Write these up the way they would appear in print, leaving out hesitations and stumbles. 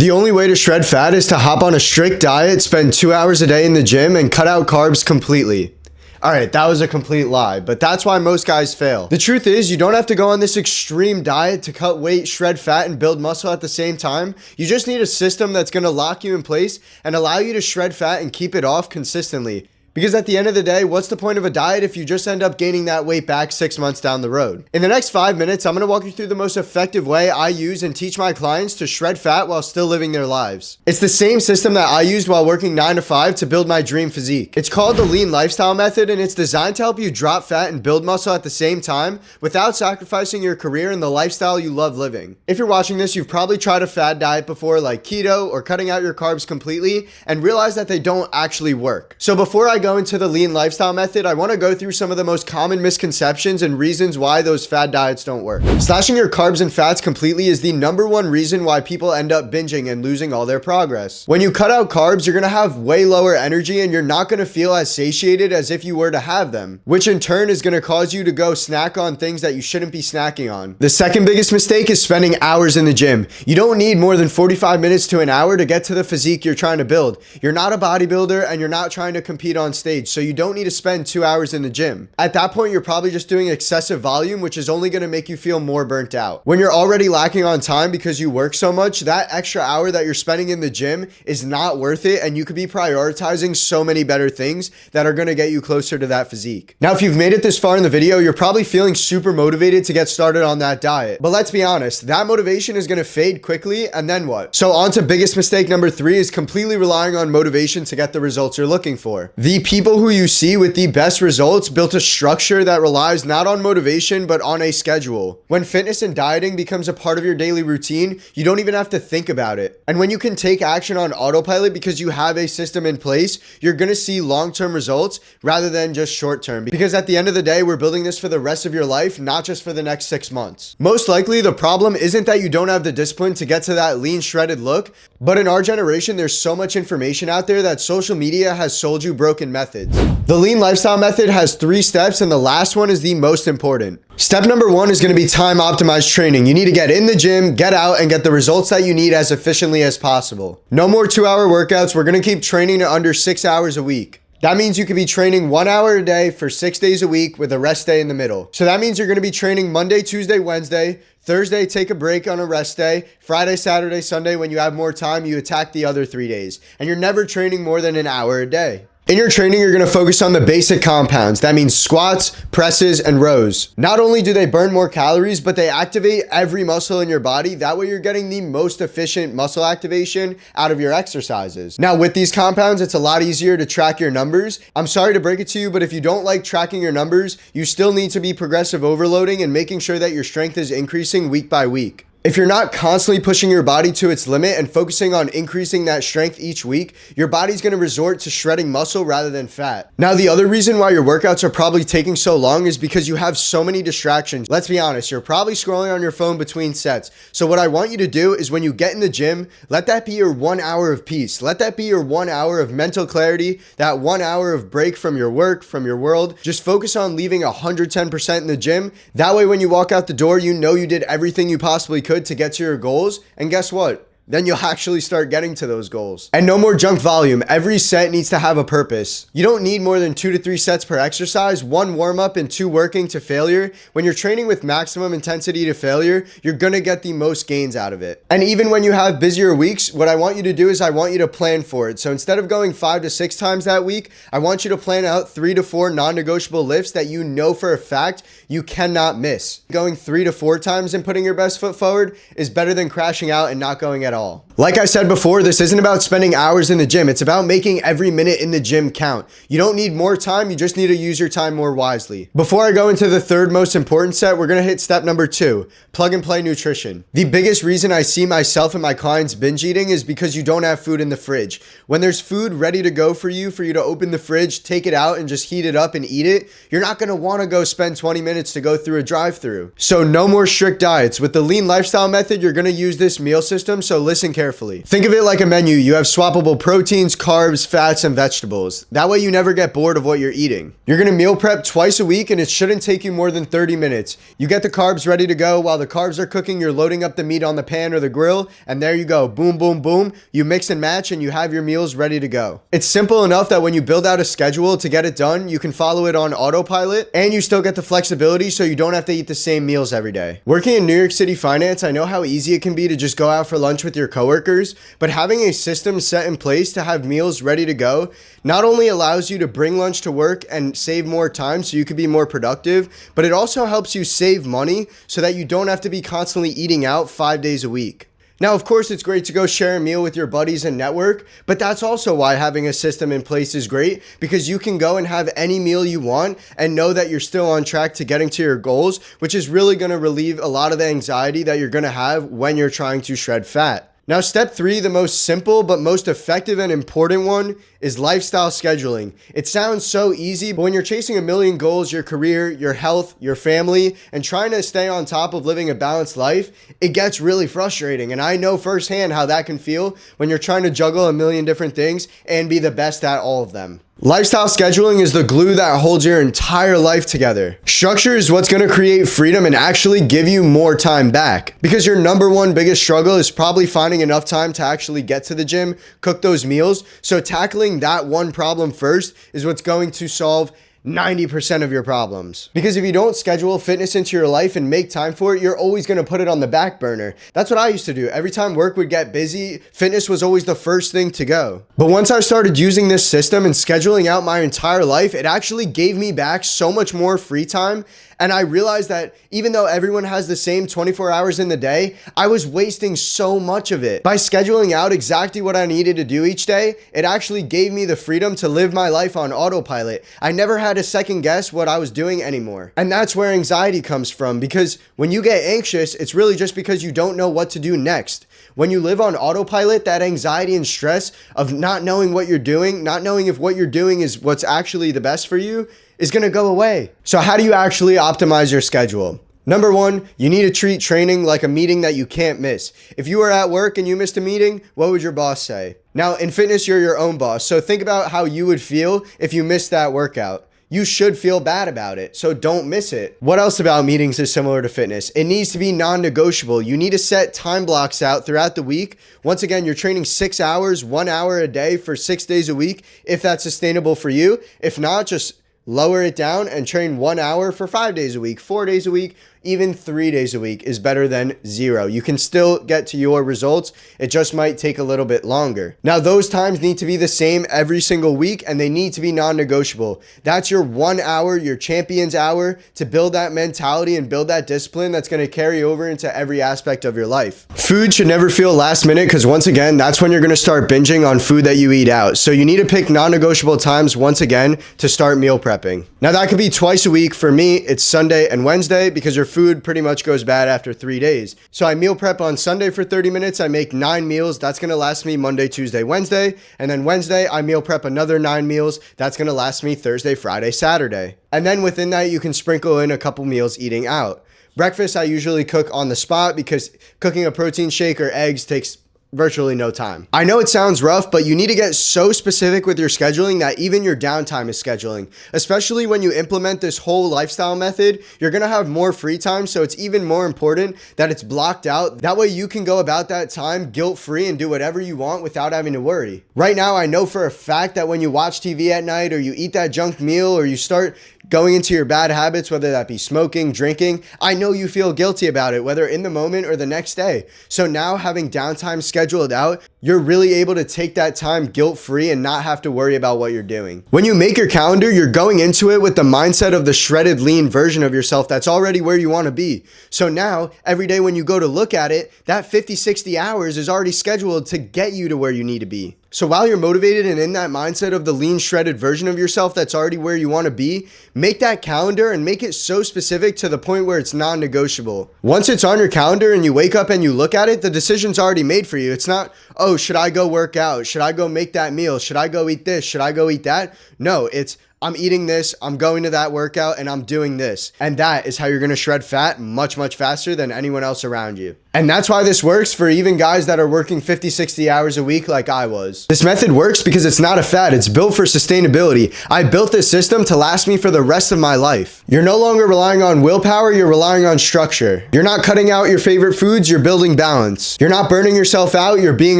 The only way to shred fat is to hop on a strict diet, spend 2 hours a day in the gym, and cut out carbs completely. Alright, that was a complete lie, but that's why most guys fail. The truth is, you don't have to go on this extreme diet to cut weight, shred fat, and build muscle at the same time. You just need a system that's going to lock you in place and allow you to shred fat and keep it off consistently. Because at the end of the day, what's the point of a diet if you just end up gaining that weight back 6 months down the road? In the next 5 minutes, I'm going to walk you through the most effective way I use and teach my clients to shred fat while still living their lives. It's the same system that I used while working 9 to 5 to build my dream physique. It's called the Lean Lifestyle Method, and it's designed to help you drop fat and build muscle at the same time without sacrificing your career and the lifestyle you love living. If you're watching this, you've probably tried a fad diet before, like keto or cutting out your carbs completely, and realized that they don't actually work. So before I go into the Lean Lifestyle Method, I want to go through some of the most common misconceptions and reasons why those fad diets don't work. Slashing your carbs and fats completely is the #1 reason why people end up binging and losing all their progress. When you cut out carbs, you're going to have way lower energy and you're not going to feel as satiated as if you were to have them, which in turn is going to cause you to go snack on things that you shouldn't be snacking on. The second biggest mistake is spending hours in the gym. You don't need more than 45 minutes to an hour to get to the physique you're trying to build. You're not a bodybuilder and you're not trying to compete on stage, so you don't need to spend 2 hours in the gym. At that point, you're probably just doing excessive volume, which is only going to make you feel more burnt out. When you're already lacking on time because you work so much, that extra hour that you're spending in the gym is not worth it, and you could be prioritizing so many better things that are going to get you closer to that physique. Now, if you've made it this far in the video, you're probably feeling super motivated to get started on that diet. But let's be honest, that motivation is going to fade quickly, and then what? So on to biggest mistake number 3 is completely relying on motivation to get the results you're looking for. The people who you see with the best results built a structure that relies not on motivation but on a schedule. When fitness and dieting becomes a part of your daily routine, you don't even have to think about it. And when you can take action on autopilot because you have a system in place, you're going to see long-term results rather than just short-term. Because at the end of the day, we're building this for the rest of your life, not just for the next 6 months. Most likely, the problem isn't that you don't have the discipline to get to that lean, shredded look, but in our generation, there's so much information out there that social media has sold you broken methods. The Lean Lifestyle Method has 3 steps, and the last one is the most important. Step number 1 is going to be time optimized training. You need to get in the gym, get out, and get the results that you need as efficiently as possible. No more 2-hour workouts. We're going to keep training to under 6 hours a week. That means you could be training 1 hour a day for 6 days a week with a rest day in the middle. So that means you're going to be training Monday, Tuesday, Wednesday, Thursday, take a break on a rest day. Friday, Saturday, Sunday, when you have more time, you attack the other 3 days. And you're never training more than an hour a day. In your training, you're going to focus on the basic compounds. That means squats, presses, and rows. Not only do they burn more calories, but they activate every muscle in your body. That way you're getting the most efficient muscle activation out of your exercises. Now, with these compounds, it's a lot easier to track your numbers. I'm sorry to break it to you, but if you don't like tracking your numbers, you still need to be progressive overloading and making sure that your strength is increasing week by week. If you're not constantly pushing your body to its limit and focusing on increasing that strength each week, your body's going to resort to shredding muscle rather than fat. Now, the other reason why your workouts are probably taking so long is because you have so many distractions. Let's be honest, you're probably scrolling on your phone between sets. So what I want you to do is when you get in the gym, let that be your 1 hour of peace. Let that be your 1 hour of mental clarity, that 1 hour of break from your work, from your world. Just focus on leaving 110% in the gym. That way, when you walk out the door, you know you did everything you possibly could to get to your goals, and guess what? Then you'll actually start getting to those goals. And no more junk volume. Every set needs to have a purpose. You don't need more than 2 to 3 sets per exercise, 1 warm-up and 2 working to failure. When you're training with maximum intensity to failure, you're gonna get the most gains out of it. And even when you have busier weeks, what I want you to do is I want you to plan for it. So instead of going 5 to 6 times that week, I want you to plan out 3 to 4 non-negotiable lifts that you know for a fact you cannot miss. Going 3 to 4 times and putting your best foot forward is better than crashing out and not going at all. Like I said before, this isn't about spending hours in the gym. It's about making every minute in the gym count. You don't need more time. You just need to use your time more wisely. Before I go into the third most important set, we're going to hit step number 2, plug and play nutrition. The biggest reason I see myself and my clients binge eating is because you don't have food in the fridge. When there's food ready to go for you to open the fridge, take it out and just heat it up and eat it, you're not going to want to go spend 20 minutes to go through a drive-through. So no more strict diets. With the Lean Lifestyle Method, you're going to use this meal system. So listen carefully. carefully. Think of it like a menu. You have swappable proteins, carbs, fats, and vegetables. That way you never get bored of what you're eating. You're gonna meal prep twice a week and it shouldn't take you more than 30 minutes. You get the carbs ready to go. While the carbs are cooking, you're loading up the meat on the pan or the grill, and there you go. Boom, boom, boom. You mix and match and you have your meals ready to go. It's simple enough that when you build out a schedule to get it done, you can follow it on autopilot and you still get the flexibility so you don't have to eat the same meals every day. Working in New York City finance, I know how easy it can be to just go out for lunch with your coworkers, but having a system set in place to have meals ready to go not only allows you to bring lunch to work and save more time so you can be more productive, but it also helps you save money so that you don't have to be constantly eating out 5 days a week. Now, of course, it's great to go share a meal with your buddies and network, but that's also why having a system in place is great, because you can go and have any meal you want and know that you're still on track to getting to your goals, which is really going to relieve a lot of the anxiety that you're going to have when you're trying to shred fat. Now, step 3, the most simple but most effective and important one, is lifestyle scheduling. It sounds so easy, but when you're chasing a million goals, your career, your health, your family, and trying to stay on top of living a balanced life, it gets really frustrating. And I know firsthand how that can feel when you're trying to juggle a million different things and be the best at all of them. Lifestyle scheduling is the glue that holds your entire life together. Structure is what's going to create freedom and actually give you more time back. Because your number one biggest struggle is probably finding enough time to actually get to the gym, cook those meals. So tackling that one problem first is what's going to solve 90% of your problems. Because if you don't schedule fitness into your life and make time for it, you're always going to put it on the back burner. That's what I used to do. Every time work would get busy, fitness was always the first thing to go. But once I started using this system and scheduling out my entire life, it actually gave me back so much more free time. And I realized that even though everyone has the same 24 hours in the day, I was wasting so much of it. By scheduling out exactly what I needed to do each day, it actually gave me the freedom to live my life on autopilot. I never had to second guess what I was doing anymore. And that's where anxiety comes from, because when you get anxious, it's really just because you don't know what to do next. When you live on autopilot, that anxiety and stress of not knowing what you're doing, not knowing if what you're doing is what's actually the best for you, is going to go away. So how do you actually optimize your schedule? Number 1, you need to treat training like a meeting that you can't miss. If you were at work and you missed a meeting, what would your boss say? Now, in fitness, you're your own boss. So think about how you would feel if you missed that workout. You should feel bad about it, so don't miss it. What else about meetings is similar to fitness? It needs to be non-negotiable. You need to set time blocks out throughout the week. Once again, you're training 6 hours, 1 hour a day for 6 days a week, if that's sustainable for you. If not, just lower it down and train 1 hour for 5 days a week, 4 days a week, even 3 days a week is better than 0. You can still get to your results. It just might take a little bit longer. Now, those times need to be the same every single week, and they need to be non-negotiable. That's your 1 hour, your champion's hour, to build that mentality and build that discipline that's going to carry over into every aspect of your life. Food should never feel last minute, because once again, that's when you're going to start binging on food that you eat out. So you need to pick non-negotiable times once again to start meal prepping. Now, that could be twice a week. For me, it's Sunday and Wednesday, because your food pretty much goes bad after 3 days. So I meal prep on Sunday for 30 minutes. I make 9 meals. That's going to last me Monday, Tuesday, Wednesday. And then Wednesday, I meal prep another 9 meals. That's going to last me Thursday, Friday, Saturday. And then within that, you can sprinkle in a couple meals eating out. Breakfast, I usually cook on the spot, because cooking a protein shake or eggs takes virtually no time. I know it sounds rough, but you need to get so specific with your scheduling that even your downtime is scheduling. Especially when you implement this whole lifestyle method, you're gonna have more free time, so it's even more important that it's blocked out. That way you can go about that time guilt-free and do whatever you want without having to worry. Right now, I know for a fact that when you watch TV at night, or you eat that junk meal, or you start going into your bad habits, whether that be smoking, drinking, I know you feel guilty about it, whether in the moment or the next day. So now, having downtime scheduled out, you're really able to take that time guilt-free and not have to worry about what you're doing. When you make your calendar, you're going into it with the mindset of the shredded, lean version of yourself that's already where you want to be. So now, every day when you go to look at it, that 50, 60 hours is already scheduled to get you to where you need to be. So while you're motivated and in that mindset of the lean, shredded version of yourself that's already where you want to be, make that calendar and make it so specific to the point where it's non-negotiable. Once it's on your calendar and you wake up and you look at it, the decision's already made for you. It's not, oh, should I go work out? Should I go make that meal? Should I go eat this? Should I go eat that? No, it's, I'm eating this, I'm going to that workout, and I'm doing this. And that is how you're going to shred fat much, much faster than anyone else around you. And that's why this works for even guys that are working 50, 60 hours a week like I was. This method works because it's not a fad, it's built for sustainability. I built this system to last me for the rest of my life. You're no longer relying on willpower, you're relying on structure. You're not cutting out your favorite foods, you're building balance. You're not burning yourself out, you're being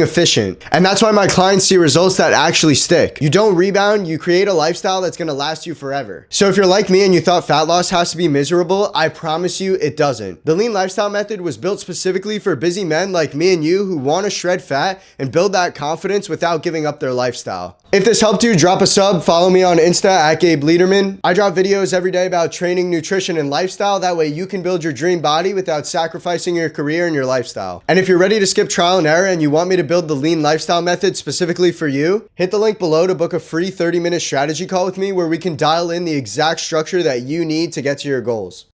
efficient. And that's why my clients see results that actually stick. You don't rebound, you create a lifestyle that's gonna last you forever. So if you're like me and you thought fat loss has to be miserable, I promise you it doesn't. The lean lifestyle method was built specifically for busy men like me and you who want to shred fat and build that confidence without giving up their lifestyle. If this helped you, drop a sub, follow me on Insta at Gabe Lederman. I drop videos every day about training, nutrition, and lifestyle. That way you can build your dream body without sacrificing your career and your lifestyle. And if you're ready to skip trial and error and you want me to build the lean lifestyle method specifically for you, hit the link below to book a free 30-minute strategy call with me where we can dial in the exact structure that you need to get to your goals.